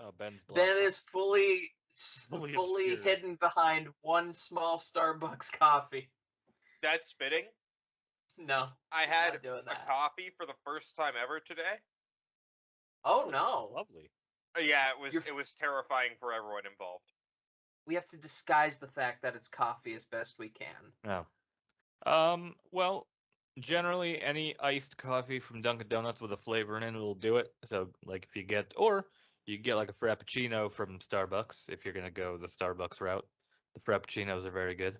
Oh, Ben's black. Ben is fully obscured. hidden behind one small Starbucks coffee. That's spitting. No, I had not doing a that. coffee for the first time ever today. Oh This is no! lovely. Yeah, it was terrifying for everyone involved. We have to disguise the fact that it's coffee as best we can. No. Well, generally any iced coffee from Dunkin' Donuts with a flavor in it will do it. So, like, if you get, or you get like a Frappuccino from Starbucks if you're gonna go the Starbucks route. The Frappuccinos are very good.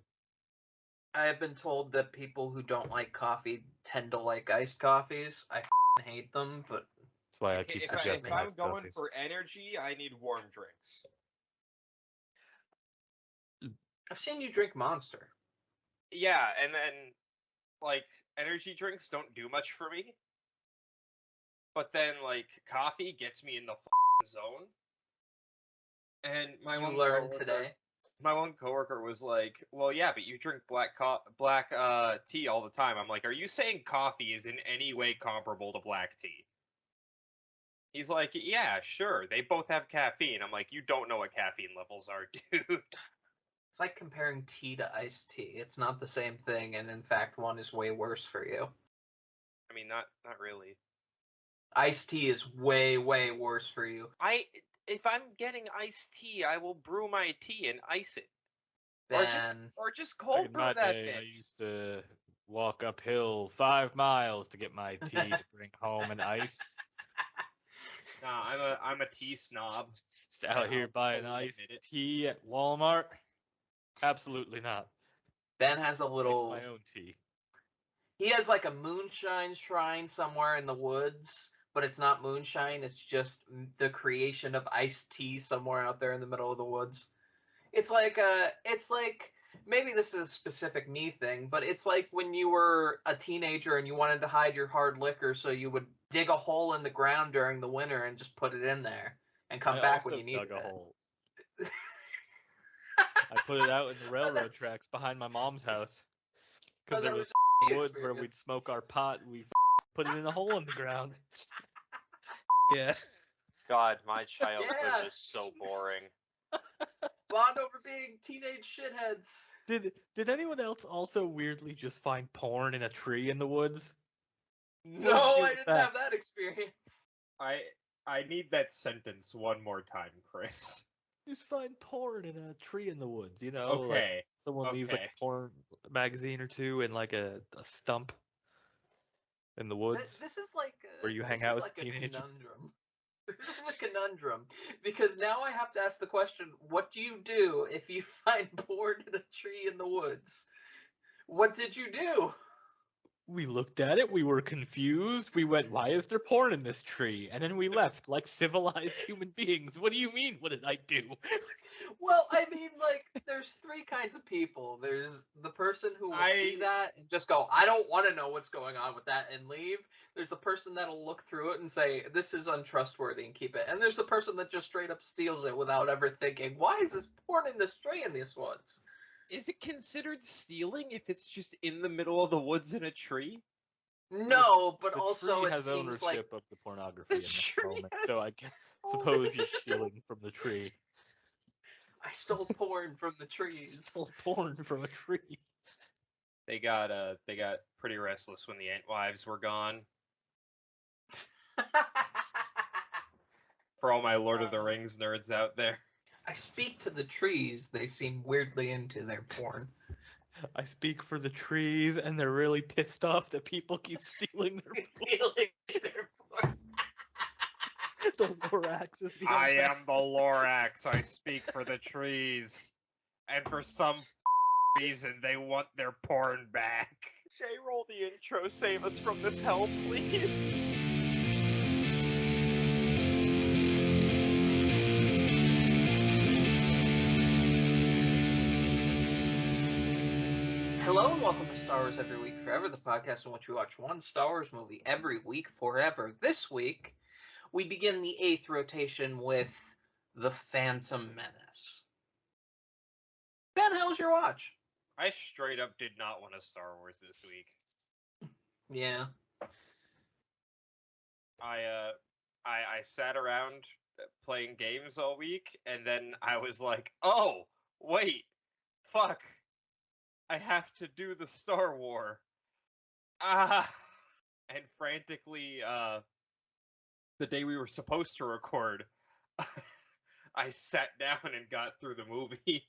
I have been told that people who don't like coffee tend to like iced coffees. I hate them, but That's why I keep If suggesting I'm iced going coffees. for energy, I need warm drinks. I've seen you drink Monster. Yeah, and then like energy drinks don't do much for me. But then like coffee gets me in the zone. And my one coworker was like, "Well, yeah, but you drink black tea all the time." I'm like, "Are you saying coffee is in any way comparable to black tea?" He's like, "Yeah, sure. They both have caffeine." I'm like, "You don't know what caffeine levels are, dude." It's like comparing tea to iced tea. It's not the same thing, and in fact, one is way worse for you. I mean, not really. Iced tea is way, way worse for you. If I'm getting iced tea, I will brew my tea and ice it. Ben, Or just Back cold in brew my that day, I bitch. used to walk uphill 5 miles to get my tea to bring home and ice. Nah, I'm a tea snob. Just out here buying iced tea at Walmart? Absolutely not. Ben has a It's little. my own tea. He has like a moonshine shrine somewhere in the woods, but it's not moonshine. It's just the creation of iced tea somewhere out there in the middle of the woods. It's like maybe this is a specific me thing, but it's like when you were a teenager and you wanted to hide your hard liquor, so you would dig a hole in the ground during the winter and just put it in there and come back when you needed dug a it. hole. I put it out in the railroad tracks behind my mom's house. Because there was woods where we'd smoke our pot, we put it in a hole in the ground. Yeah. God, my childhood is so boring. Bond over being teenage shitheads. Did anyone else also weirdly just find porn in a tree in the woods? No, I didn't have that experience. I need that sentence one more time, Chris. Just find porn in a tree in the woods, you know? Okay. Like someone leaves like a porn magazine or two in like a stump in the woods. This is like where you hang out as like a teenager. Conundrum. This is a conundrum because now I have to ask the question: what do you do if you find porn in a tree in the woods? What did you do? We looked at it, we were confused, we went, why is there porn in this tree? And then we left like civilized human beings. What do you mean, what did I do? Well, I mean, like, there's three kinds of people. There's the person who will see that and just go, I don't want to know what's going on with that, and leave. There's the person that'll look through it and say, this is untrustworthy, and keep it. And there's the person that just straight up steals it without ever thinking, why is this porn in this tree in these woods? Is it considered stealing if it's just in the middle of the woods in a tree? No, but the also tree it has seems ownership like of the pornography in that moment, so I suppose you're stealing from the tree. I stole porn from the trees. Stole porn from a tree. They got pretty restless when the Entwives were gone. For all my Lord of the Rings nerds out there. I speak to the trees. They seem weirdly into their porn. I speak for the trees, and they're really pissed off that people keep stealing their porn. The Lorax is the I am the Lorax. I speak for the trees. And for some reason, they want their porn back. Jay, roll the intro. Save us from this hell, please. Hello and welcome to Star Wars Every Week Forever, the podcast in which we watch one Star Wars movie every week forever. This week, we begin the 8th rotation with The Phantom Menace. Ben, how was your watch? I straight up did not want a Star Wars this week. Yeah. I sat around playing games all week, and then I was like, oh, wait, fuck, I have to do the Star War. And frantically, the day we were supposed to record, I sat down and got through the movie.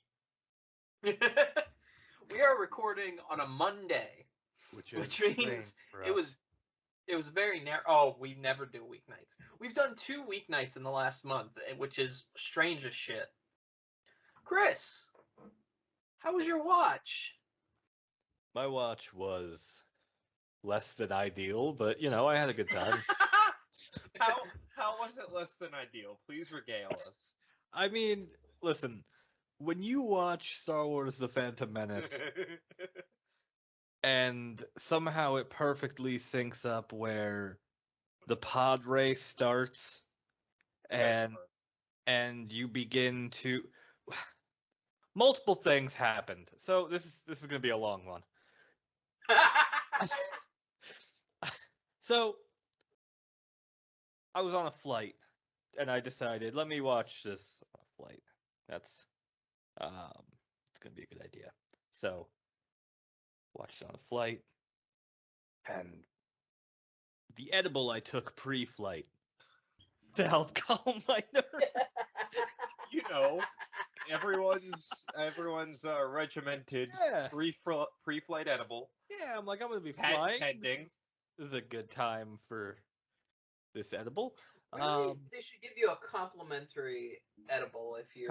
We are recording on a Monday, which means it was very narrow. Oh, we never do weeknights. We've done 2 weeknights in the last month, which is strange as shit. Chris, how was your watch? My watch was less than ideal, but you know, I had a good time. How was it less than ideal? Please regale us. I mean, listen, when you watch Star Wars The Phantom Menace and somehow it perfectly syncs up where the pod race starts and you begin to multiple things happened. So this is going to be a long one. So I was on a flight and I decided, let me watch this on a flight. That's it's gonna be a good idea. So watched it on a flight, and the edible I took pre-flight to help calm my nerves. You know, everyone's regimented Yeah. pre-flight edible. Yeah, I'm like, I'm gonna be flying. Pending. This is a good time for this edible. Really, they should give you a complimentary edible if you're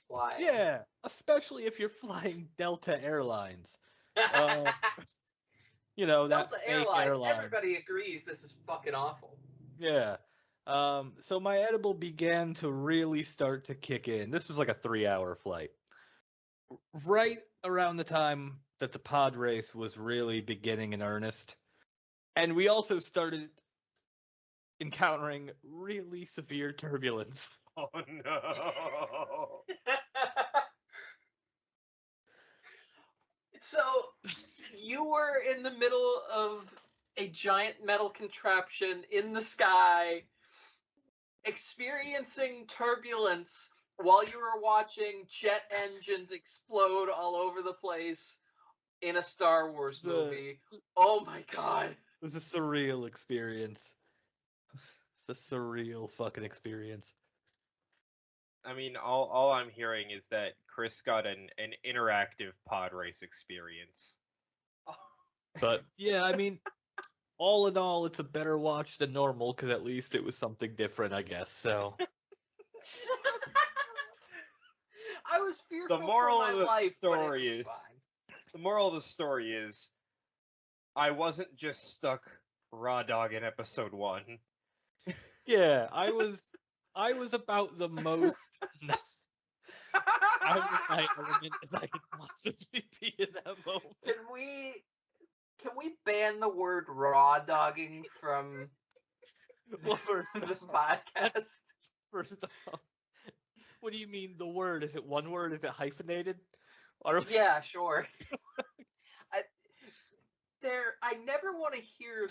flying. Yeah, especially if you're flying Delta Airlines. You know, that Delta fake Airlines. airline. Everybody agrees this is fucking awful. Yeah. So my edible began to really start to kick in. This was like a 3-hour flight. Right around the time that the pod race was really beginning in earnest. And we also started encountering really severe turbulence. Oh no. So, you were in the middle of a giant metal contraption in the sky, experiencing turbulence while you were watching jet engines explode all over the place in a Star Wars movie. Oh my god. It was a surreal experience. It's a surreal fucking experience. I mean, all I'm hearing is that Chris got an interactive pod race experience. But yeah, I mean, all in all, it's a better watch than normal because at least it was something different, I guess. So I was fearful The moral for my of the life, story but it is was fine. the moral of the story is I wasn't just stuck raw dog in episode 1. yeah, I was about the most out of my element as I could possibly be in that moment. Can we ban the word raw dogging from Well, first the off, podcast? first off, what do you mean the word? Is it one word? Is it hyphenated? Yeah, sure. I never want to hear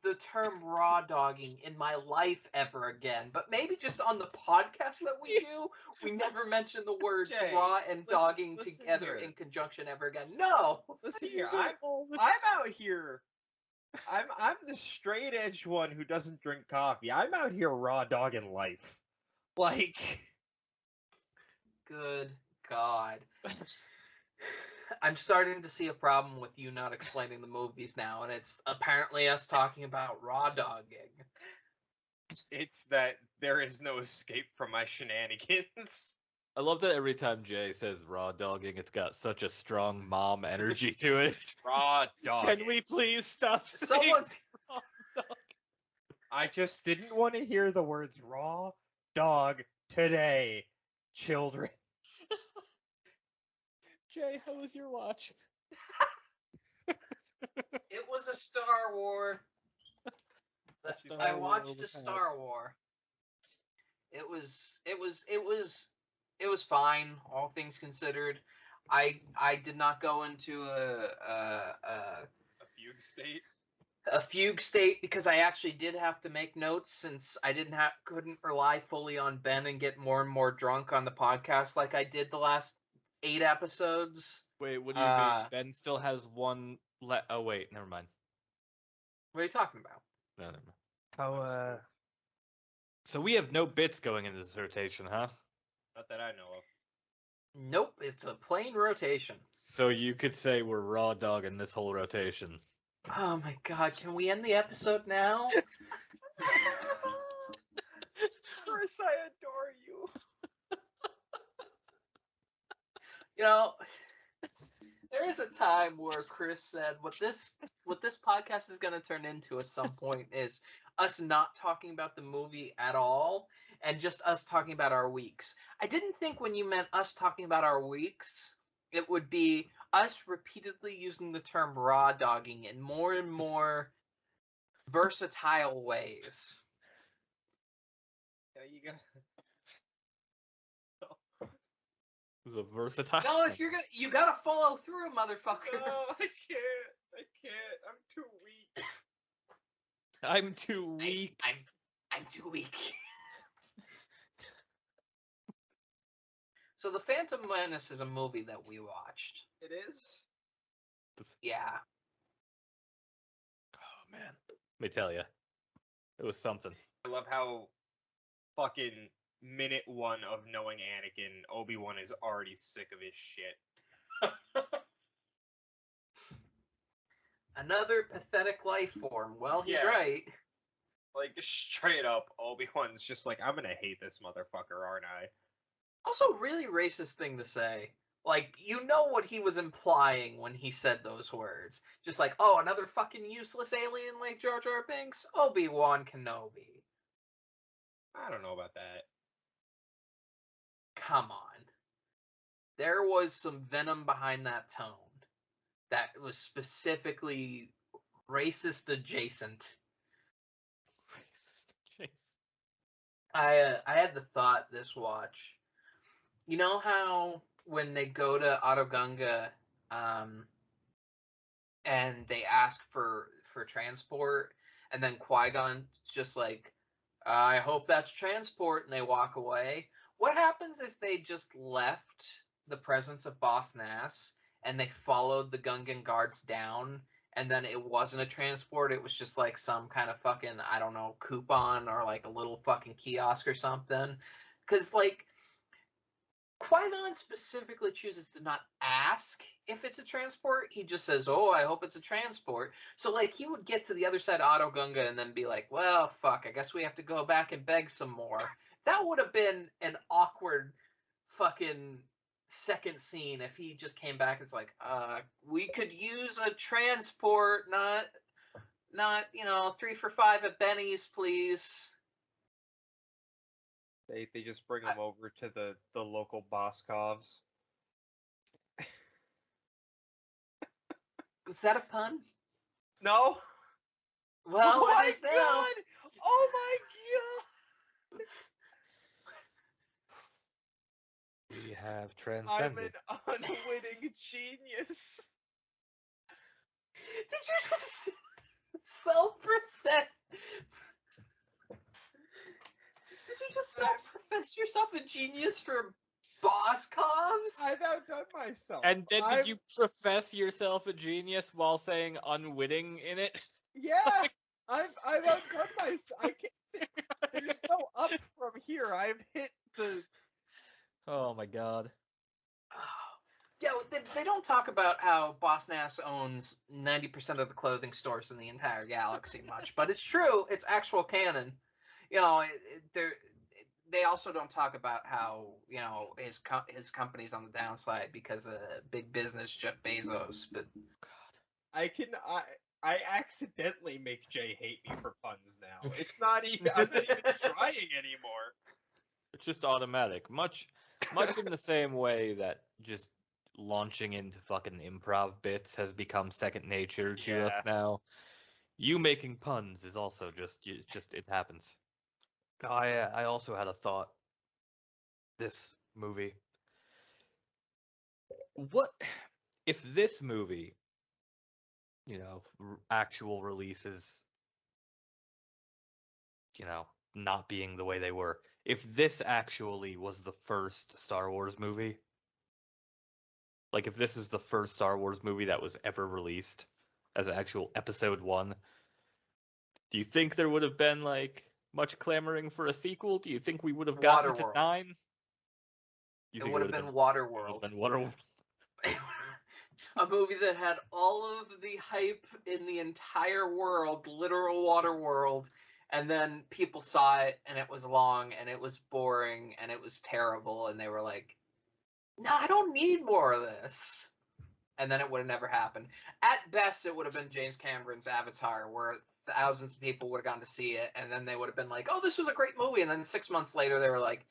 the term raw dogging in my life ever again. But maybe just on the podcast that we do, we never mention the words Jay, raw and dogging listen together here. in conjunction ever again. No. Listen here, I'm out here. I'm the straight edge one who doesn't drink coffee. I'm out here raw dogging life. Like, Good God. I'm starting to see a problem with you not explaining the movies now, and it's apparently us talking about raw dogging. it's that there is no escape from my shenanigans. I love that every time Jay says raw dogging, it's got such a strong mom energy to it. Raw dogging. Can we please stop saying Someone's raw dog? I just didn't want to hear the words raw dog today, children. Jay, how was your watch? It was a Star War. I watched a Star War. It was fine, all things considered. I did not go into a A fugue state. a fugue state because I actually did have to make notes since I couldn't rely fully on Ben and get more and more drunk on the podcast like I did the last 8 episodes. Wait, what do you mean? Ben still has one oh wait, never mind. What are you talking about? No, never mind. How So we have no bits going into this rotation, huh? Not that I know of. Nope, it's a plain rotation. So you could say we're raw dogging this whole rotation. Oh my god, can we end the episode now? Chris, I adore you. You know, there is a time where Chris said what this podcast is going to turn into at some point is us not talking about the movie at all and just us talking about our weeks. I didn't think when you meant us talking about our weeks, it would be us repeatedly using the term raw dogging in more and more versatile ways. Yeah, you got. It was a versatile. No, if you gotta follow through, motherfucker. No, I can't. I'm too weak. I'm too weak. I'm too weak. So The Phantom Menace is a movie that we watched. It is? Yeah. Oh man, let me tell you, it was something. I love how fucking minute 1 of knowing Anakin, Obi-Wan is already sick of his shit. Another pathetic life form. Well, he's Yeah. right. Like, straight up, Obi-Wan's just like, I'm gonna hate this motherfucker, aren't I? Also, really racist thing to say. Like, you know what he was implying when he said those words. Just like, oh, another fucking useless alien like Jar Jar Binks? Obi-Wan Kenobi. I don't know about that. Come on. There was some venom behind that tone that was specifically racist adjacent. Racist chase. I had the thought this watch. You know how when they go to Autogunga, and they ask for transport, and then Qui-Gon's just like, I hope that's transport, and they walk away. What happens if they just left the presence of Boss Nass and they followed the Gungan guards down, and then it wasn't a transport, it was just like some kind of fucking, I don't know, coupon or like a little fucking kiosk or something? Because, like, Qui-Gon specifically chooses to not ask if it's a transport. He just says, oh, I hope it's a transport. So, like, he would get to the other side of Autogunga and then be like, well, fuck, I guess we have to go back and beg some more. That would have been an awkward fucking second scene if he just came back and it's like, we could use a transport, not 3 for $5 at Benny's, please. They just bring him over to the local Boscovs. Was that a pun? No? Well, oh it my is now. god! Oh my god! We have I'm transcended. an unwitting genius. Did you just self-profess? Did you just self-profess yourself a genius for Boscovs? I've outdone myself. And then did you profess yourself a genius while saying unwitting in it? Yeah, I've outdone myself. I can't. There's no up from here. I've hit the. Oh my god. Yeah, they don't talk about how Boss Nass owns 90% of the clothing stores in the entire galaxy much, but it's true. It's actual canon. You know, they also don't talk about how, you know, his company's on the downside because of big business Jeff Bezos. But I accidentally make Jay hate me for puns now. It's not even. I'm not even trying anymore. It's just automatic. Much in the same way that just launching into fucking improv bits has become second nature to us now. You making puns is also just it happens. I also had a thought. This movie. What if this movie actual releases, not being the way they were. If this actually was the first Star Wars movie, like if this is the first Star Wars movie that was ever released as actual episode 1, do you think there would have been like much clamoring for a sequel? Do you think we would have gotten to Waterworld. 9? You It think would have been It would Waterworld. have been Waterworld? A movie that had all of the hype in the entire world, literal Waterworld, and then people saw it and it was long and it was boring and it was terrible and they were like, no, I don't need more of this. And then it would have never happened. At best, it would have been James Cameron's Avatar, where thousands of people would have gone to see it, and then they would have been like, oh, this was a great movie. And then 6 months later, they were like,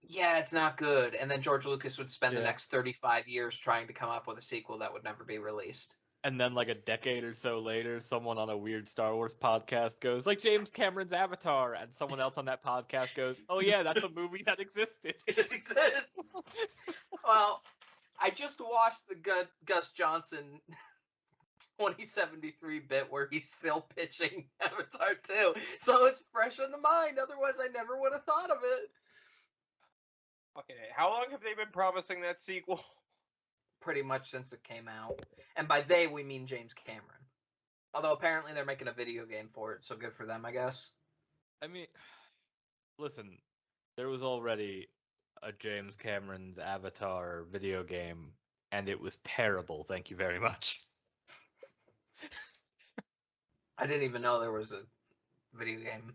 yeah, it's not good. And then George Lucas would spend the next 35 years trying to come up with a sequel that would never be released. And then like a decade or so later, someone on a weird Star Wars podcast goes, like James Cameron's Avatar, and someone else on that podcast goes, oh yeah, that's a movie that existed. It exists. Well, I just watched the Gus Johnson 2073 bit where he's still pitching Avatar 2. So it's fresh in the mind. Otherwise, I never would have thought of it. Okay, how long have they been promising that sequel? Pretty much since it came out. And by they, we mean James Cameron. Although apparently they're making a video game for it, so good for them, I guess. I mean, listen, there was already a James Cameron's Avatar video game, and it was terrible. Thank you very much. I didn't even know there was a video game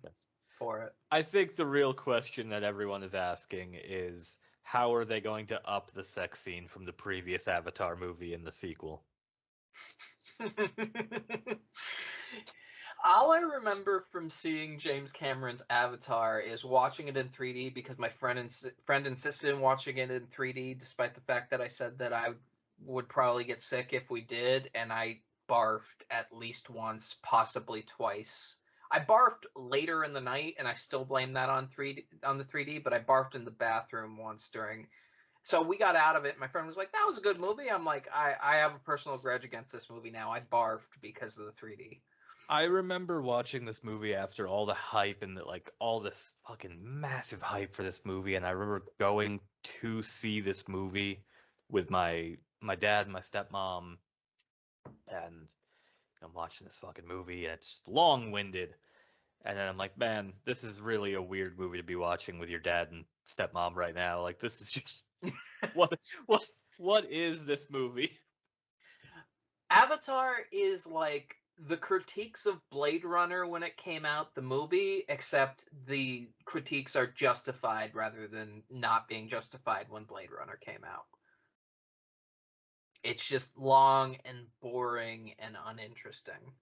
for it. I think the real question that everyone is asking is, how are they going to up the sex scene from the previous Avatar movie in the sequel? All I remember from seeing James Cameron's Avatar is watching it in 3D because my friend insisted in watching it in 3D, despite the fact that I said that I would probably get sick if we did, and I barfed at least once, possibly twice. I barfed later in the night, and I still blame that on the 3D, but I barfed in the bathroom once during. So we got out of it. My friend was like, that was a good movie. I'm like, I have a personal grudge against this movie now. I barfed because of the 3D. I remember watching this movie after all the hype and all this fucking massive hype for this movie, and I remember going to see this movie with my dad and my stepmom, and I'm watching this fucking movie, and it's long-winded, and then I'm like, man, this is really a weird movie to be watching with your dad and stepmom right now. Like, this is just what is this movie? Avatar is like the critiques of Blade Runner when it came out, the movie, except the critiques are justified rather than not being justified when Blade Runner came out. It's just long and boring and uninteresting.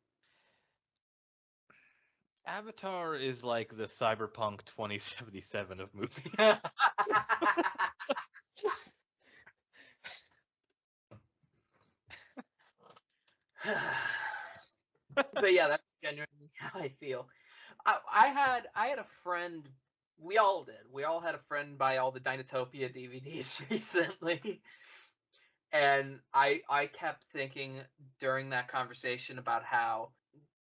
Avatar is like the Cyberpunk 2077 of movies. But yeah, that's genuinely how I feel. I had a friend. We all did. We all had a friend buy all the Dinotopia DVDs recently, and I kept thinking during that conversation about how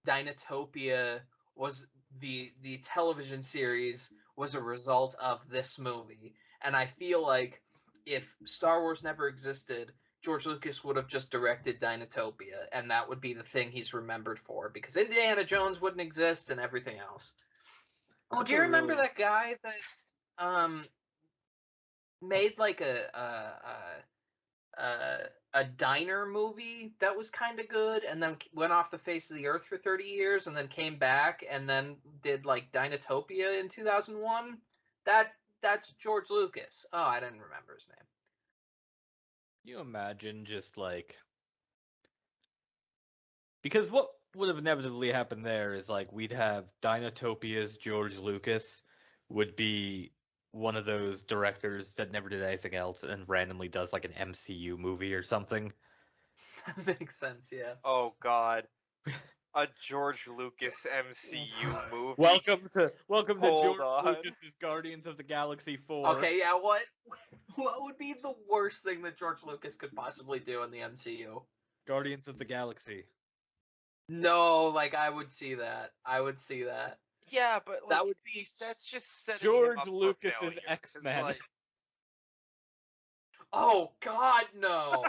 Dinotopia was the television series was a result of this movie, and I feel like if Star Wars never existed, George Lucas would have just directed Dinotopia, and that would be the thing he's remembered for, because Indiana Jones wouldn't exist and everything else. Oh, do you remember that guy that made like a diner movie that was kind of good, and then went off the face of the earth for 30 years, and then came back and then did like Dinotopia in 2001? That's George Lucas. Oh, I didn't remember his name. You imagine just like, because what would have inevitably happened there is like we'd have Dinotopia's George Lucas would be one of those directors that never did anything else and randomly does like an MCU movie or something. That makes sense, yeah. Oh God, a George Lucas MCU movie. Welcome to George on. Lucas's Guardians of the Galaxy 4. Okay, yeah, what would be the worst thing that George Lucas could possibly do in the MCU? Guardians of the Galaxy. No, like I would see that. I would see that. Yeah, but like That would be that's just setting him George up for Lucas's failure. 'Cause, X-Men. like, Oh God, no!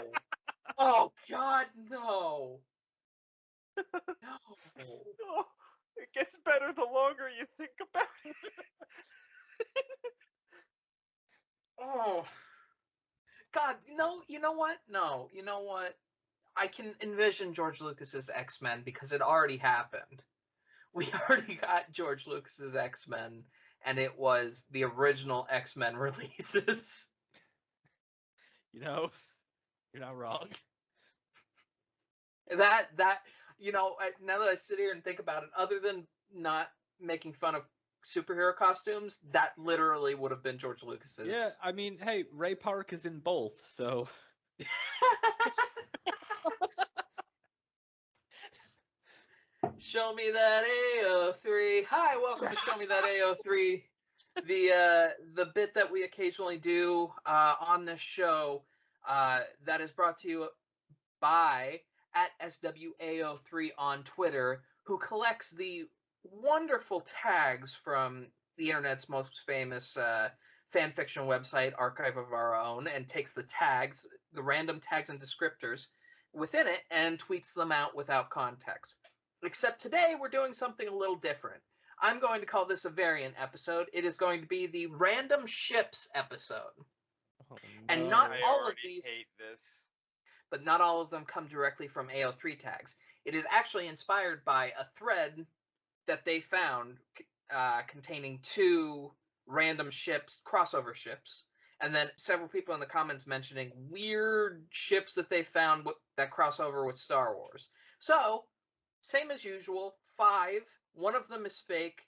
Oh God, no! No! oh, it gets better the longer you think about it. Oh God, no! You know what? No, you know what? I can envision George Lucas's X-Men because it already happened. We already got George Lucas's X-Men, and it was the original X-Men releases. You know, you're not wrong. That now that I sit here and think about it, other than not making fun of superhero costumes, that literally would have been George Lucas's. Yeah, I mean, hey, Ray Park is in both, so Show me that AO3. Hi, welcome to Show Me That AO3, the bit that we occasionally do on this show that is brought to you by at SWAO3 on Twitter, who collects the wonderful tags from the internet's most famous fan fiction website, Archive of Our Own, and takes the tags, the random tags and descriptors within it, and tweets them out without context. Except today we're doing something a little different. I'm going to call this a variant episode. It is going to be the random ships episode. oh, And no. not I all of already these, hate this. but not all of them come directly from AO3 tags. It is actually inspired by a thread that they found containing two random ships, crossover ships, and then several people in the comments mentioning weird ships that they found that cross over with Star Wars. So, same as usual, 5. One of them is fake,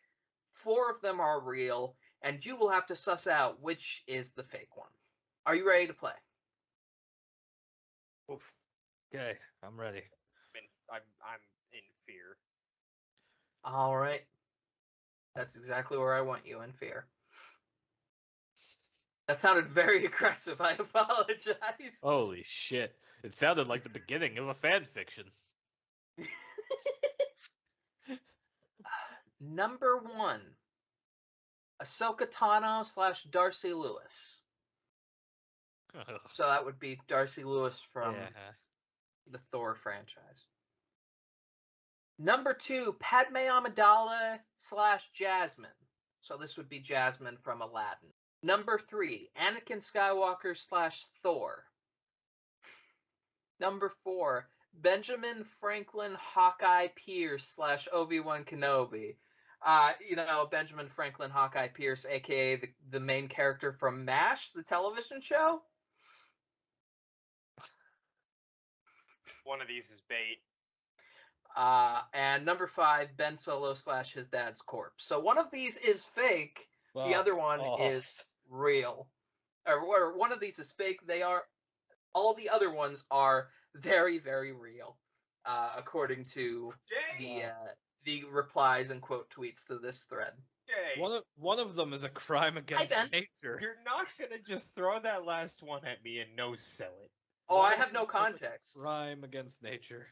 4 of them are real, and you will have to suss out which is the fake one. Are you ready to play? Oof. Okay, I'm ready. I'm in fear. All right. That's exactly where I want you, in fear. That sounded very aggressive. I apologize. Holy shit. It sounded like the beginning of a fan fiction. Number 1. Ahsoka Tano / Darcy Lewis. So that would be Darcy Lewis from yeah. the Thor franchise. Number 2, Padme Amidala / Jasmine. So this would be Jasmine from Aladdin. Number 3, Anakin Skywalker / Thor. Number 4, Benjamin Franklin Hawkeye Pierce / Obi-Wan Kenobi. Benjamin Franklin Hawkeye Pierce, aka the main character from MASH, the television show. One of these is bait. And number 5, Ben Solo / his dad's corpse. So one of these is fake. The other one is real. Or one of these is fake. All the other ones are very, very real, according to the replies and quote tweets to this thread. Dang. One of them is a crime against Ben. nature. You're not gonna just throw that last one at me and no sell it. Oh, One I of have no them is a context. crime against nature.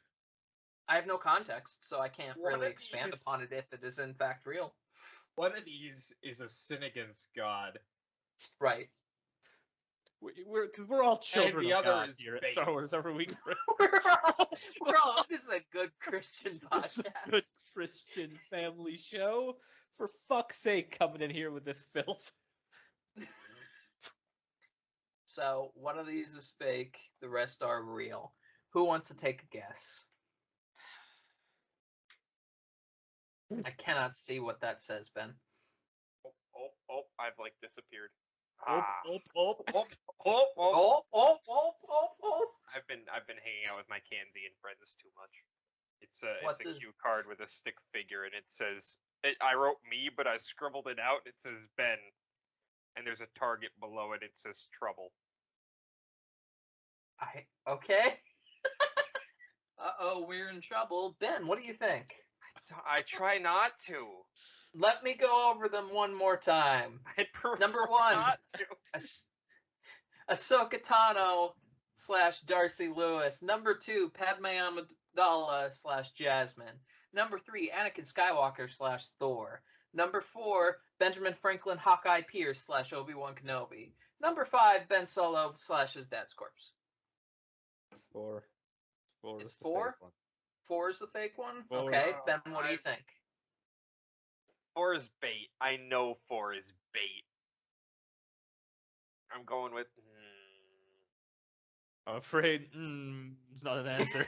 I have no context, so I can't One really of expand these- upon it if it is in fact real. One of these is a sin against God. Right. We're all children the of other God is here at bait. Star Wars Every Week. This is a good Christian This is podcast. a good Christian family show. For fuck's sake, coming in here with this filth. So one of these is fake, the rest are real. Who wants to take a guess? I cannot see what that says, Ben. Oh, I've like disappeared. Oh. I've been hanging out with my Kansian friends too much. It's a What it's a does- cue card with a stick figure, and it says I wrote me, but I scribbled it out. It says Ben, and there's a target below it. It says trouble. Okay. Uh-oh, we're in trouble. Ben, what do you think? I try not to. Let me go over them one more time. I prefer Number 1, not to. Ahsoka Tano / Darcy Lewis. Number 2, Padme Amidala/Jasmine. Number 3, Anakin Skywalker/Thor. Number 4, Benjamin Franklin Hawkeye Pierce/Obi-Wan Kenobi. Number 5, Ben Solo/his dad's corpse. It's 4. 4 It's is the 4? fake one. 4 is the fake one? 4 Okay, is- Ben, what do you think? 4 is bait. I know 4 is bait. I'm going with. I'm afraid it's not an answer.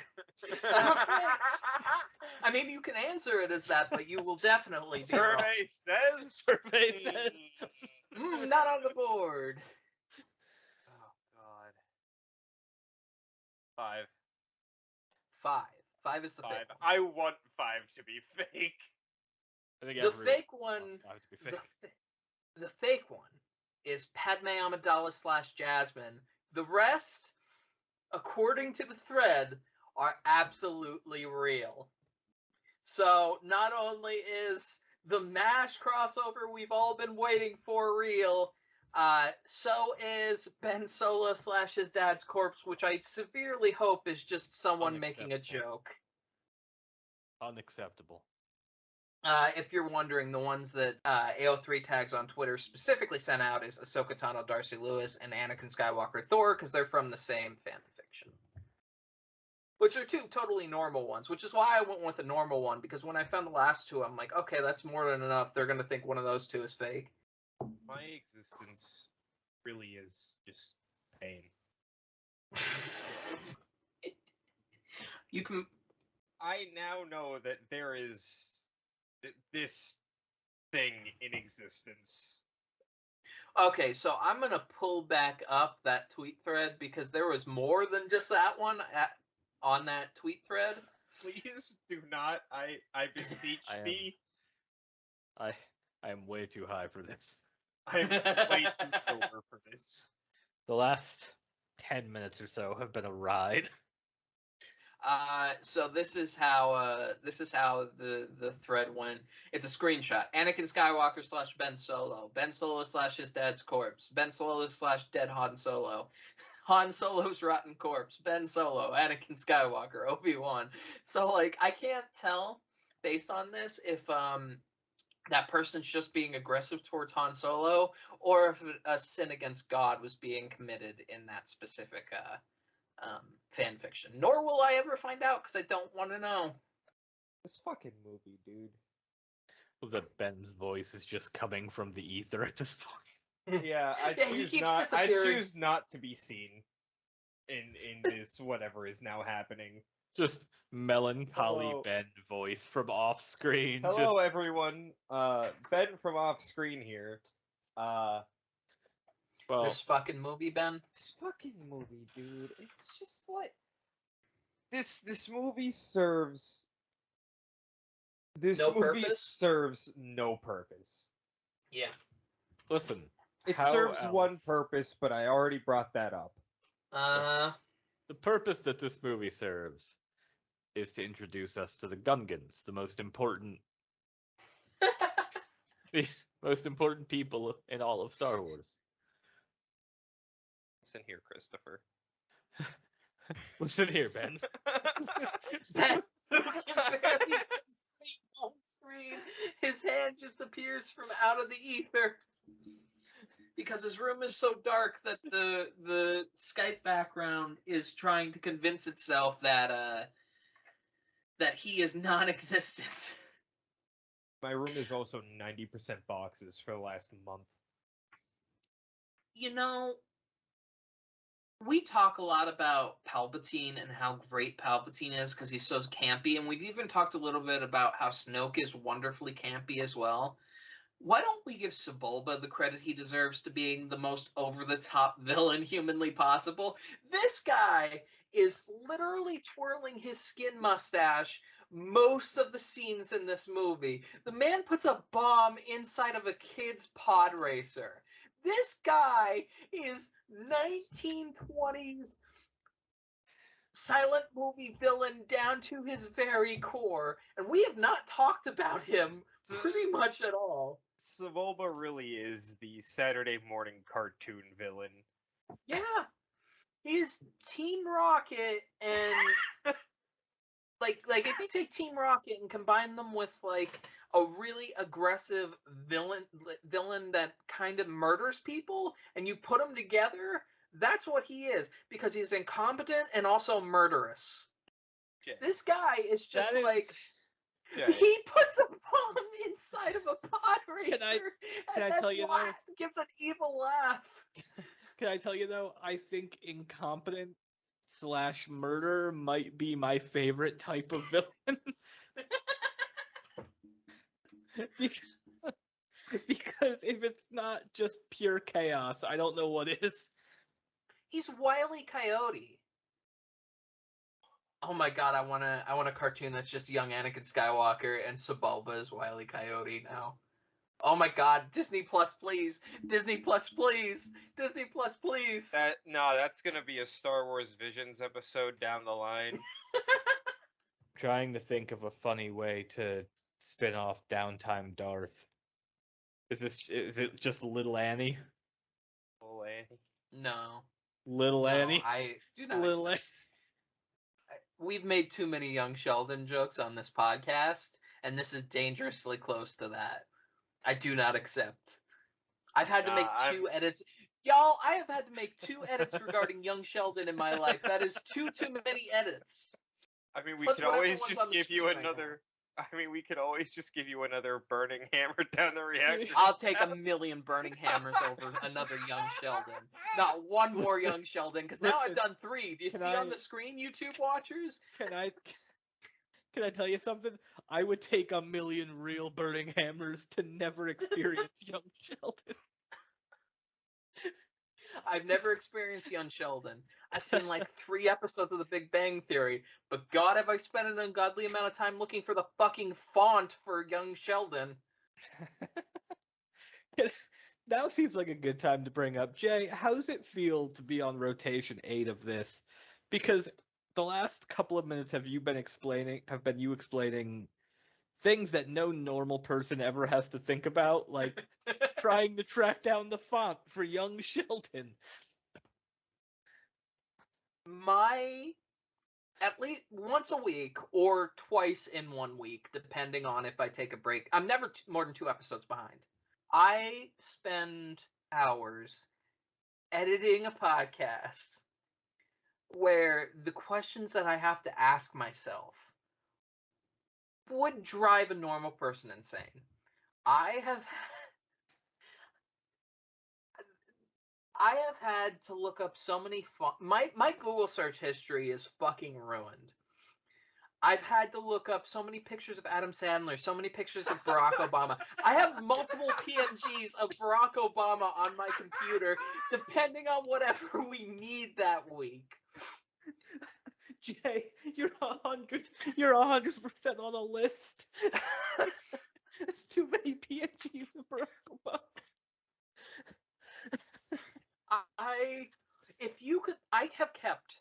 I'm afraid. I mean, you can answer it as that, but you will definitely be wrong. Survey says. Survey says. Not on the board. Oh God. 5. 5. 5 is the 5. fake one. I want 5 to be fake. I think The everyone fake wants one. 5 to be fake. The fake one is Padme Amidala/Jasmine. The rest, according to the thread, are absolutely real. So not only is the MASH crossover we've all been waiting for real, so is Ben Solo/his dad's corpse, which I severely hope is just someone making a Unacceptable. joke. Unacceptable. If you're wondering, the ones that AO3 tags on Twitter specifically sent out is Ahsoka Tano, Darcy Lewis, and Anakin Skywalker Thor, because they're from the same fan fiction. Which are 2 totally normal ones, which is why I went with the normal one, because when I found the last 2, I'm like, okay, that's more than enough. They're going to think one of those 2 is fake. My existence really is just pain. You can... I now know that there is this thing in existence. Okay, so I'm going to pull back up that tweet thread, because there was more than just that one on that tweet thread. Please do not. I beseech thee. I am way too high for this. I'm way too sober for this. The last 10 minutes or so have been a ride. So this is how the thread went. It's a screenshot. Anakin Skywalker/Ben Solo. Ben Solo/his dad's corpse. Ben Solo/dead Han Solo. Han Solo's rotten corpse. Ben Solo. Anakin Skywalker. Obi-Wan. So like I can't tell based on this if that person's just being aggressive towards Han Solo, or if a sin against God was being committed in that specific fan fiction. Nor will I ever find out, because I don't want to know. This fucking movie, dude. That Ben's voice is just coming from the ether at this point. Yeah, I he keeps I disappearing. choose not to be seen in this whatever is now happening. Just melancholy Hello. Ben voice from off screen. Hello, everyone. Ben from off screen here. Well, This fucking movie, Ben. This fucking movie, dude. It's just like this movie serves. This No movie purpose? serves no purpose. Yeah. listen. It how serves one else- purpose, but I already brought that up. The purpose that this movie serves is to introduce us to the Gungans, the most important people in all of Star Wars. Listen here, Christopher. Listen here, Ben. Ben who can barely see on screen. His hand just appears from out of the ether. Because his room is so dark that the Skype background is trying to convince itself that that he is non-existent. My room is also 90% boxes for the last month. You know, we talk a lot about Palpatine and how great Palpatine is because he's so campy, and we've even talked a little bit about how Snoke is wonderfully campy as well. Why don't we give Sebulba the credit he deserves to being the most over-the-top villain humanly possible? This guy is literally twirling his skin mustache most of the scenes in this movie. The man puts a bomb inside of a kid's pod racer. This guy is 1920s silent movie villain down to his very core, and we have not talked about him pretty much at all. Sebulba really is the Saturday morning cartoon villain. Yeah. He's Team Rocket and like if you take Team Rocket and combine them with like a really aggressive villain that kind of murders people, and you put them together, that's what he is, because he's incompetent and also murderous. Jay, This guy is just that like is- Jay, he puts a bomb inside of a pod racer, can and I then tell you though? gives an evil laugh. Can I tell you though? I think incompetent / murder might be my favorite type of villain. Because if it's not just pure chaos, I don't know what is. He's Wile E. Coyote. Oh my god, I want a cartoon that's just young Anakin Skywalker and Sebulba is Wile E. Coyote now. Oh my god, Disney Plus, please. Disney Plus, please. Disney Plus, please. that's gonna be a Star Wars Visions episode down the line. Trying to think of a funny way to spin off Downtime Darth. Is it just Little Annie? Little Annie. No. Little Annie. I do not Little accept. We've made too many Young Sheldon jokes on this podcast, and this is dangerously close to that. I do not accept. I've had to make two edits. Y'all, I have had to make 2 edits regarding Young Sheldon in my life. That is too many edits. I mean, we Plus could whatever always one's just on the give you screen right another. I mean, we could always just give you another burning hammer down the reactor. I'll take a million burning hammers over another Young Sheldon. Not one more Young Sheldon, because now I've Listen, done 3. Do you can see on I- the screen, YouTube watchers? Can I tell you something? I would take a million real burning hammers to never experience Young Sheldon. I've never experienced Young Sheldon. I've seen like 3 episodes of The Big Bang Theory, but God, have I spent an ungodly amount of time looking for the fucking font for Young Sheldon. Now seems like a good time to bring up, Jay, how's it feel to be on rotation 8 of this? Because the last couple of minutes have been you explaining things that no normal person ever has to think about, like trying to track down the font for Young Sheldon. At least once a week or twice in 1 week, depending on if I take a break. I'm never more than 2 episodes behind. I spend hours editing a podcast where the questions that I have to ask myself would drive a normal person insane. I have had to look up so many my Google search history is fucking ruined. I've had to look up so many pictures of Adam Sandler, so many pictures of Barack Obama. I have multiple PNGs of Barack Obama on my computer, depending on whatever we need that week. Jay, you're 100% on a list. It's too many PNGs of Barack Obama. I have kept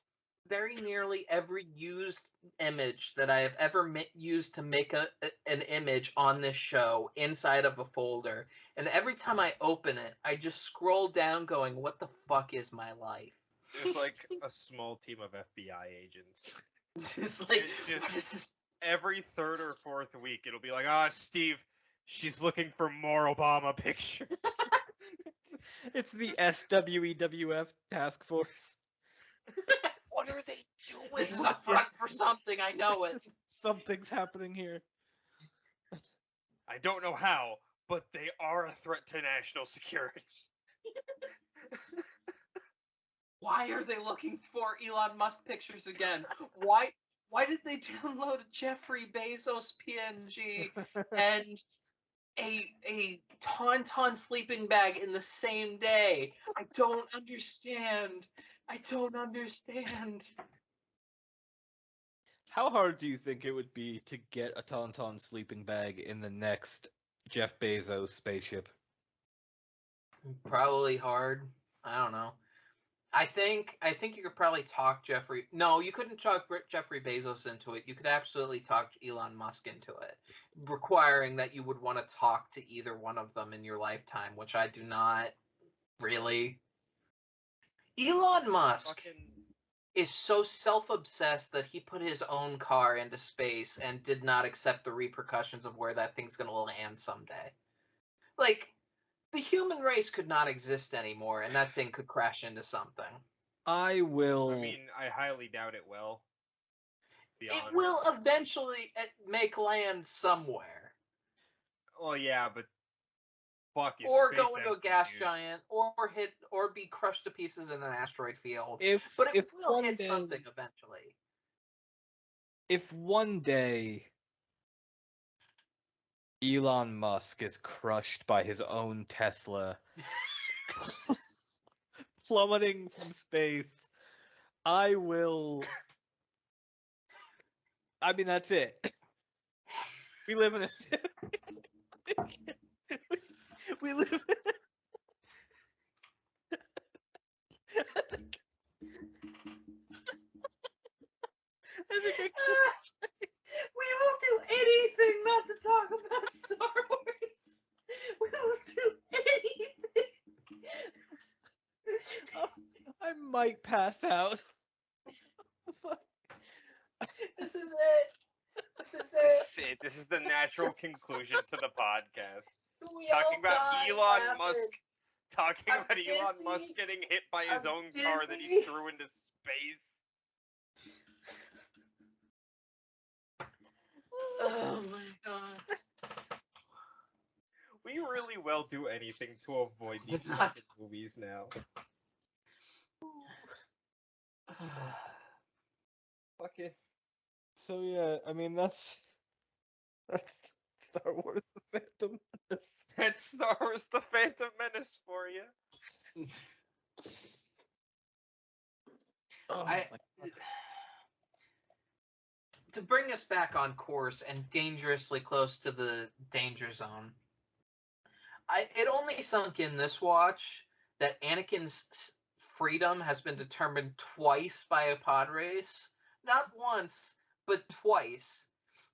very nearly every used image that I have ever used to make an image on this show inside of a folder, and every time I open it, I just scroll down going, what the fuck is my life? There's like a small team of FBI agents. Just like, this is every 3rd or 4th week, it'll be like, Steve, she's looking for more Obama pictures. It's the SWEWF task force. What are they doing? This is a front for something, I know it. Something's happening here. I don't know how, but they are a threat to national security. Why are they looking for Elon Musk pictures again? Why did they download a Jeffrey Bezos PNG and a Tauntaun sleeping bag in the same day? I don't understand. How hard do you think it would be to get a Tauntaun sleeping bag in the next Jeff Bezos spaceship? Probably hard. I don't know. I think you could probably talk Jeffrey. No, you couldn't talk Jeffrey Bezos into it. You could absolutely talk Elon Musk into it, requiring that you would want to talk to either one of them in your lifetime, which I do not really. Elon Musk is so self-obsessed that he put his own car into space and did not accept the repercussions of where that thing's going to land someday. Like, the human race could not exist anymore, and that thing could crash into something. I will. I mean, I highly doubt it will. To be It honest. will eventually make land somewhere. Well, yeah, but fuck is Or space go into a empty, gas dude. giant, or be crushed to pieces in an asteroid field. if But it if will one hit day, something eventually. if one day Elon Musk is crushed by his own Tesla, plummeting from space, I will. I mean, that's it. We live in a. We live. I think I We will do anything not to talk about Star Wars. We will do anything. I might pass out. This is it. This is This it. is it. This is the natural conclusion to the podcast. We Talking all about died Elon laughing. Musk. Talking I'm about Elon dizzy. Musk getting hit by his I'm own car that he dizzy. threw into space. Oh my god. We really will do anything to avoid these It's not- fucking movies now. Fuck it. So yeah, I mean that's Star Wars: The Phantom Menace. That's Star Wars: The Phantom Menace for you. Oh I- my God. To bring us back on course and dangerously close to the danger zone, it only sunk in this watch that Anakin's freedom has been determined twice by a pod race. Not once, but twice.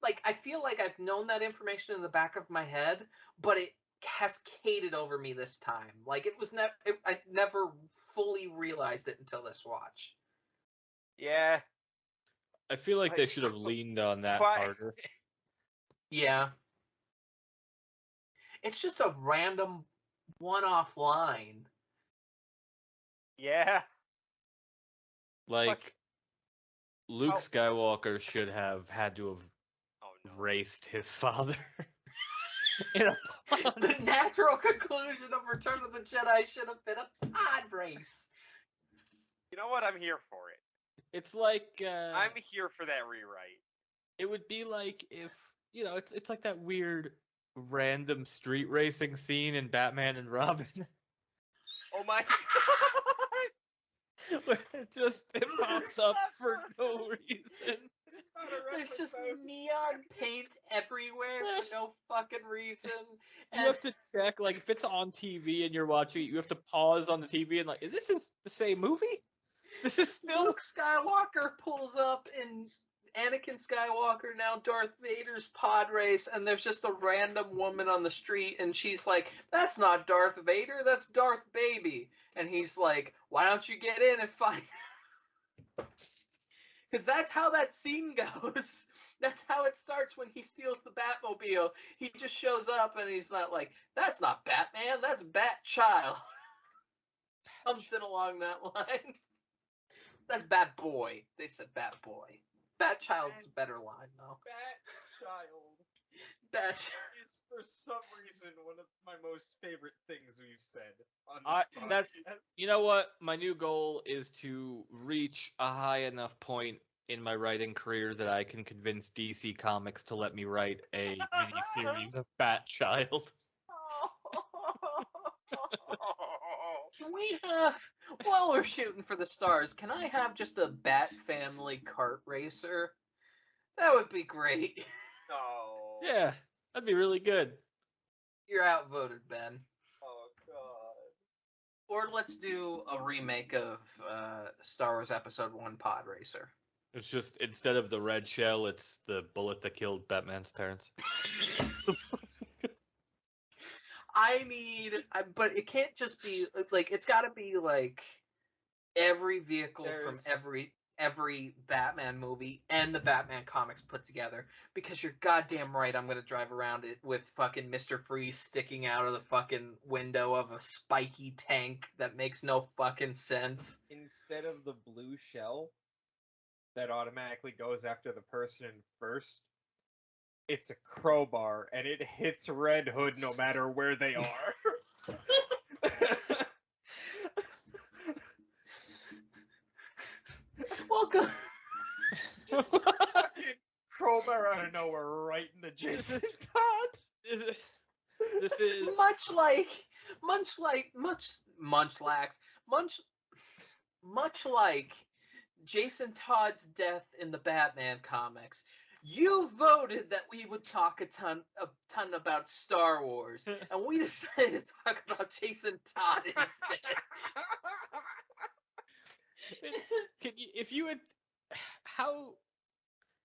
Like, I feel like I've known that information in the back of my head, but it cascaded over me this time. Like, it was I never fully realized it until this watch. Yeah. I feel like they Like, should have leaned on that why- harder. Yeah. It's just a random one-off line. Yeah. Like, Luke Oh. Skywalker should have had to have Oh no. raced his father in a pond. The natural conclusion of Return of the Jedi should have been a pod race. You know what? I'm here for it. It's like I'm here for that rewrite. it would be like if it's like that weird random street racing scene in Batman and Robin. Oh my god! Where it pops up for no reason. It's not a There's just reference. neon paint everywhere for no fucking reason. You have to check, like, if it's on TV and you're watching it, you have to pause on the TV and, like, is this the same movie? This is still. Luke Skywalker pulls up in Anakin Skywalker, now Darth Vader's pod race, and there's just a random woman on the street, and she's like, "That's not Darth Vader, that's Darth Baby." And he's like, "Why don't you get in and find?" Because that's how that scene goes. That's how it starts when he steals the Batmobile. He just shows up and he's not like, "That's not Batman, that's Batchild." Something along that line. That's Bat Boy. They said Bat Boy. Batchild's a better line, though. Batchild Bat. is for some reason one of my most favorite things we've said on this That's podcast. You know what? My new goal is to reach a high enough point in my writing career that I can convince DC Comics to let me write a miniseries of Batchild. Can we have, while we're shooting for the stars, can I have just a Bat Family kart racer? That would be great. No. Yeah, that'd be really good. You're outvoted, Ben. Oh god. Or let's do a remake of Star Wars Episode 1 Pod Racer. It's just, instead of the red shell, it's the bullet that killed Batman's parents. But it can't just be, like, it's got to be, like, every vehicle from There's- every every Batman movie and the Batman comics put together, because you're goddamn right I'm gonna drive around it with fucking Mr. Freeze sticking out of the fucking window of a spiky tank that makes no fucking sense. Instead of the blue shell that automatically goes after the person in first, it's a crowbar and it hits Red Hood no matter where they are. Welcome. Just fucking crowbar out of nowhere right into Jason Todd. This is much like Jason Todd's death in the Batman comics. You voted that we would talk a ton about Star Wars, and we decided to talk about Jason Todd instead.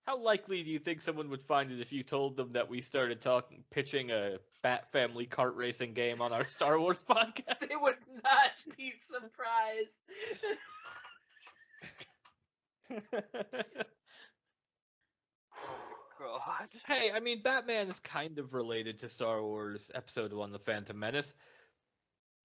How likely do you think someone would find it if you told them that we started pitching a Bat Family kart racing game on our Star Wars podcast? They would not be surprised. God. Hey, I mean, Batman is kind of related to Star Wars Episode 1, The Phantom Menace.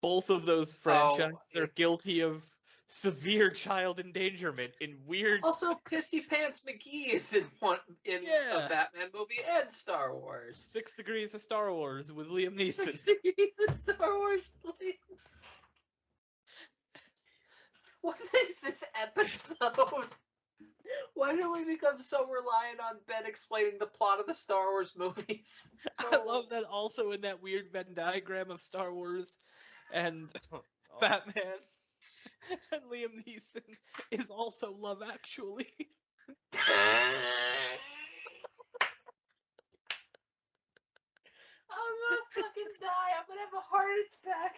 Both of those franchises are guilty of severe child endangerment in weird... Also, Pissy Pants McGee is in a Batman movie and Star Wars. 6 Degrees of Star Wars with Liam Neeson. 6 Degrees of Star Wars, please. What is this episode? Why did we become so reliant on Ben explaining the plot of the Star Wars movies? I love that also in that weird Venn diagram of Star Wars and Batman and Liam Neeson is also Love Actually. I'm gonna fucking die. I'm gonna have a heart attack.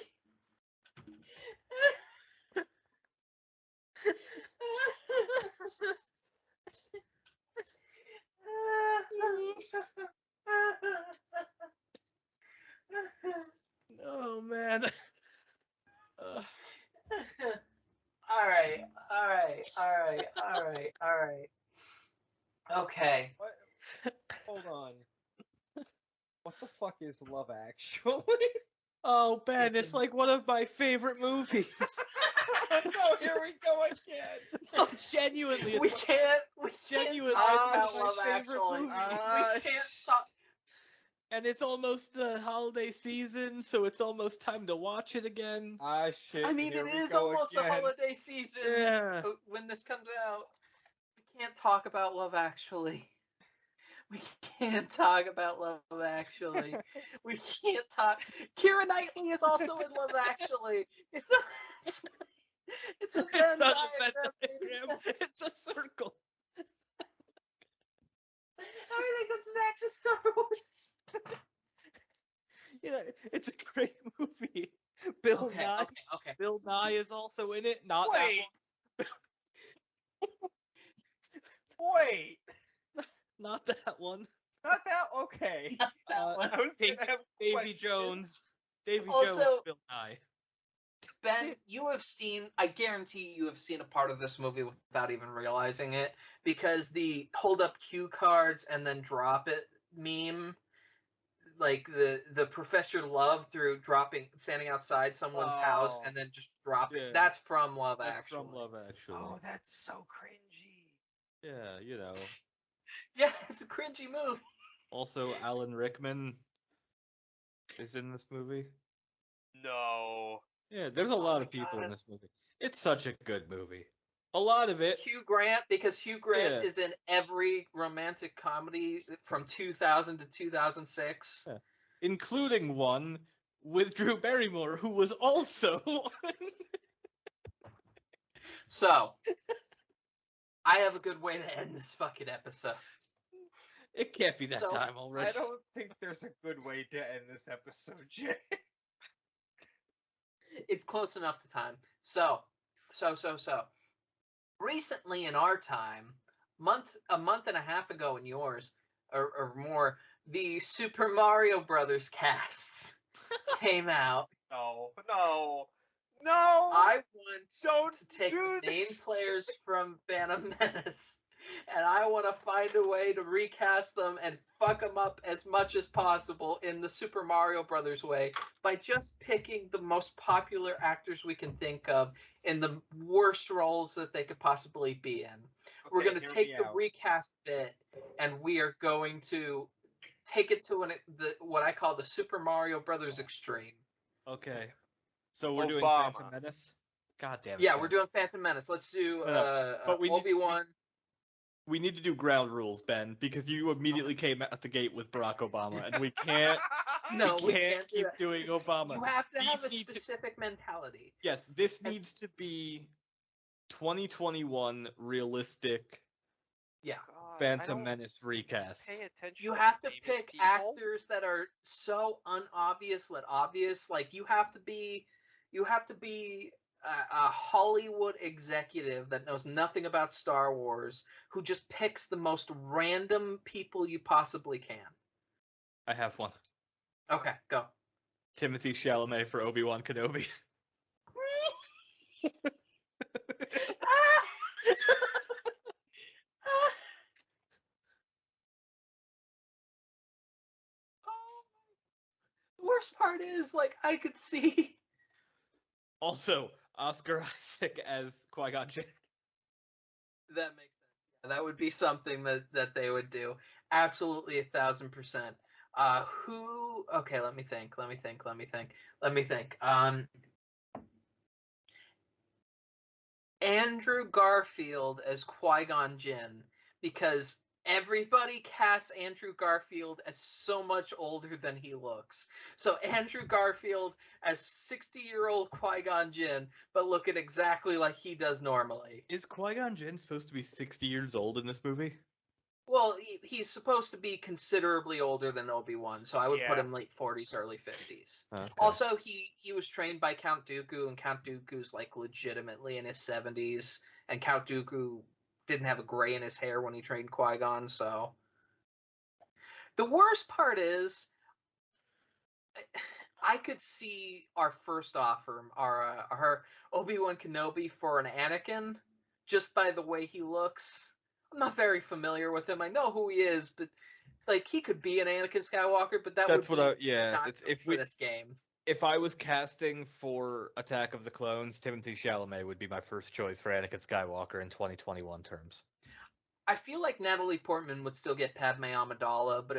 Oh man. All right. Okay. What? Hold on. What the fuck is Love Actually? Oh, Ben, it's like one of my favorite movies. No, here we go again. No, genuinely. We can't genuinely talk about it's my Love favorite Actually. movie. We can't talk. And it's almost the holiday season, so it's almost time to watch it again. Ah, shit. I mean, here it we is go almost again. the holiday season Yeah. when this comes out. We can't talk about Love Actually. We can't talk about Love Actually. We can't talk. Keira Knightley is also in Love Actually. It's a Venn not a Venn diagram. diagram. It's a circle. Everything goes back to Star Wars. Yeah, it's a great movie. Bill Nye. Okay. Bill Nye is also in it. Not Wait. that one. Wait. Not that one. Not that. Okay. That one. I was gonna have Davy questions. Jones. Davy Also- Jones. Bill Nye. Ben, I guarantee you have seen a part of this movie without even realizing it, because the hold up cue cards and then drop it meme, like the Professor Love standing outside someone's house and then just dropping. Yeah. That's from Love That's Actually. from Love Actually. Oh, that's so cringy. Yeah, you know. Yeah, it's a cringy movie. Also, Alan Rickman is in this movie. No. Yeah, there's a lot of people in this movie. It's such a good movie. A lot of it. Hugh Grant, because Hugh Grant Yeah. is in every romantic comedy from 2000 to 2006. Yeah. Including one with Drew Barrymore, who was also one. So, I have a good way to end this fucking episode. It can't be that So, time already. I don't think there's a good way to end this episode, Jay. It's close enough to time. So. Recently in our time, a month and a half ago in yours, or more, the Super Mario Brothers cast came out. No. No. I want Don't to take do the main this. players from Phantom Menace, and I want to find a way to recast them and fuck them up as much as possible in the Super Mario Brothers way by just picking the most popular actors we can think of in the worst roles that they could possibly be in. We're Okay, going to hear take me the out. recast bit, and we are going to take it to what I call the Super Mario Brothers extreme. Okay. So we're doing Obama. Phantom Menace? God damn it. Yeah, Ben. we're doing Phantom Menace. Let's do No, but we need- Obi-Wan. We need to do ground rules, Ben, because you immediately came at the gate with Barack Obama, and we can't No, we we can't can't do keep that. doing Obama. You have to have These a need to- specific mentality. Yes, this needs to be 2021 realistic God, I Phantom don't Menace recast. pay attention. You have to famous pick people. actors that are so unobvious that obvious. Like you have to be a Hollywood executive that knows nothing about Star Wars who just picks the most random people you possibly can. I have one. Okay, go. Timothy Chalamet for Obi-Wan Kenobi. The worst part is, like, I could see. Also, Oscar Isaac as Qui-Gon Jinn. That makes sense. Yeah, that would be something that they would do. Absolutely 1,000%. Who? Okay, let me think. Andrew Garfield as Qui-Gon Jinn, because everybody casts Andrew Garfield as so much older than he looks. So Andrew Garfield as 60-year-old Qui-Gon Jinn, but looking exactly like he does normally. Is Qui-Gon Jinn supposed to be 60 years old in this movie? Well, he's supposed to be considerably older than Obi-Wan, so I would put Yeah. him late 40s, early 50s. Okay. Also, he was trained by Count Dooku, and Count Dooku's like legitimately in his 70s, and Count Dooku didn't have a gray in his hair when he trained Qui-Gon, so. The worst part is, I could see our first offer, our Obi-Wan Kenobi for an Anakin, just by the way he looks. I'm not very familiar with him. I know who he is, but like he could be an Anakin Skywalker, but That's would what be not good for this game. If I was casting for Attack of the Clones, Timothy Chalamet would be my first choice for Anakin Skywalker in 2021 terms. I feel like Natalie Portman would still get Padme Amidala, but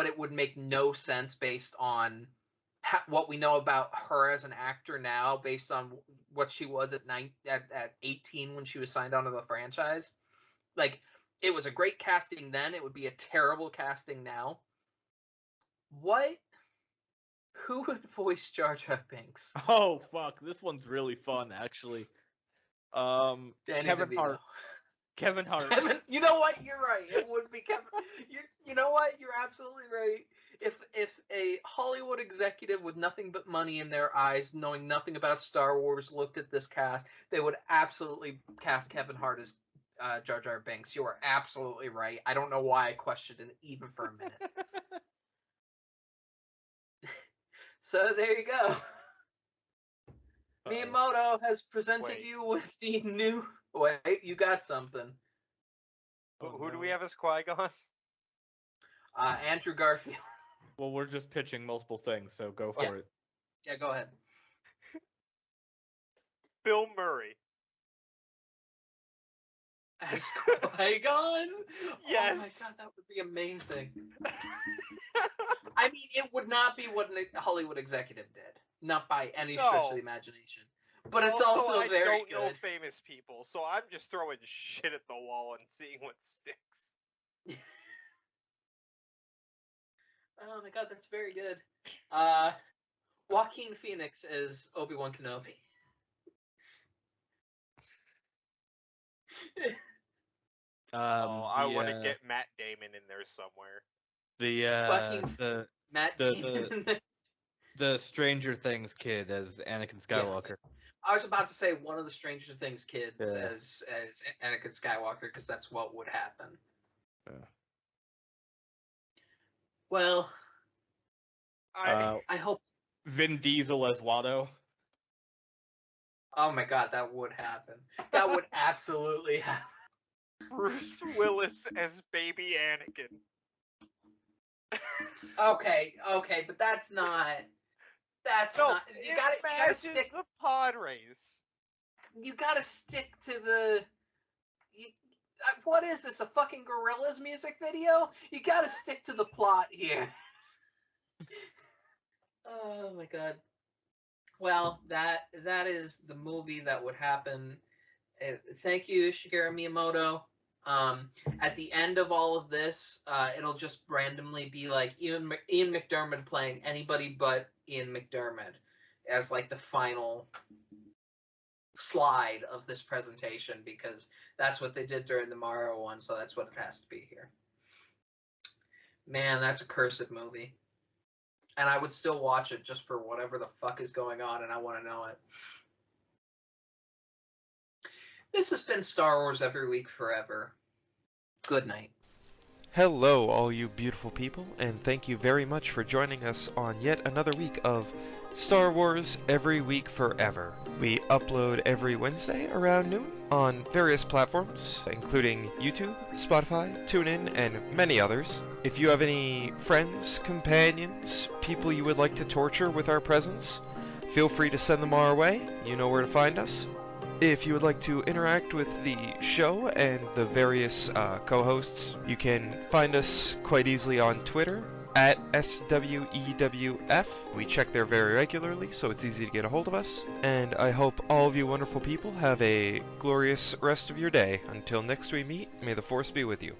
it would make no sense based on what we know about her as an actor now, based on what she was at 18 when she was signed onto the franchise. Like, it was a great casting then. It would be a terrible casting now. Who would voice Jar Jar Binks? Oh fuck, this one's really fun actually. Danny Kevin DeVito. Hart. Kevin Hart. You know what? You're right. It would be Kevin. You know what? You're absolutely right. If a Hollywood executive with nothing but money in their eyes, knowing nothing about Star Wars, looked at this cast, they would absolutely cast Kevin Hart as Jar Jar Binks. You are absolutely right. I don't know why I questioned it even for a minute. So there you go. Miyamoto has presented you with the new. Wait, you got something. Who do we have as Qui-Gon? Andrew Garfield. Well, we're just pitching multiple things, so go for it. Yeah, go ahead. Bill Murray. As Qui-Gon? Yes. Oh my god, that would be amazing. I mean, it would not be what a Hollywood executive did. Not by any stretch of the imagination. But it's also I very don't good. know famous people, so I'm just throwing shit at the wall and seeing what sticks. Oh my god, that's very good. Joaquin Phoenix is Obi-Wan Kenobi. I want to get Matt Damon in there somewhere. Matt Damon. The Stranger Things kid as Anakin Skywalker. Yeah, I was about to say one of the Stranger Things kids as Anakin Skywalker, because that's what would happen. Yeah. Well, I hope Vin Diesel as Watto. Oh my god, that would happen. That would absolutely happen. Bruce Willis as baby Anakin. Okay, but that's not. That's No, not. You gotta imagine stick. the pod race. You gotta stick to the. What is this? A fucking Gorillaz music video? You gotta stick to the plot here. Oh my god. Well, that is the movie that would happen. Thank you, Shigeru Miyamoto. At the end of all of this, it'll just randomly be like Ian McDermott playing anybody but Ian McDermott as like the final slide of this presentation, because that's what they did during the Mario one, so that's what it has to be here. Man, that's a cursed movie. And I would still watch it just for whatever the fuck is going on, and I want to know it. This has been Star Wars Every Week Forever. Good night. Hello, all you beautiful people, and thank you very much for joining us on yet another week of Star Wars Every Week Forever. We upload every Wednesday around noon on various platforms, including YouTube, Spotify, TuneIn, and many others. If you have any friends, companions, people you would like to torture with our presence, feel free to send them our way. You know where to find us. If you would like to interact with the show and the various co-hosts, you can find us quite easily on Twitter at SWEWF. We check there very regularly, so it's easy to get a hold of us. And I hope all of you wonderful people have a glorious rest of your day. Until next we meet, may the Force be with you.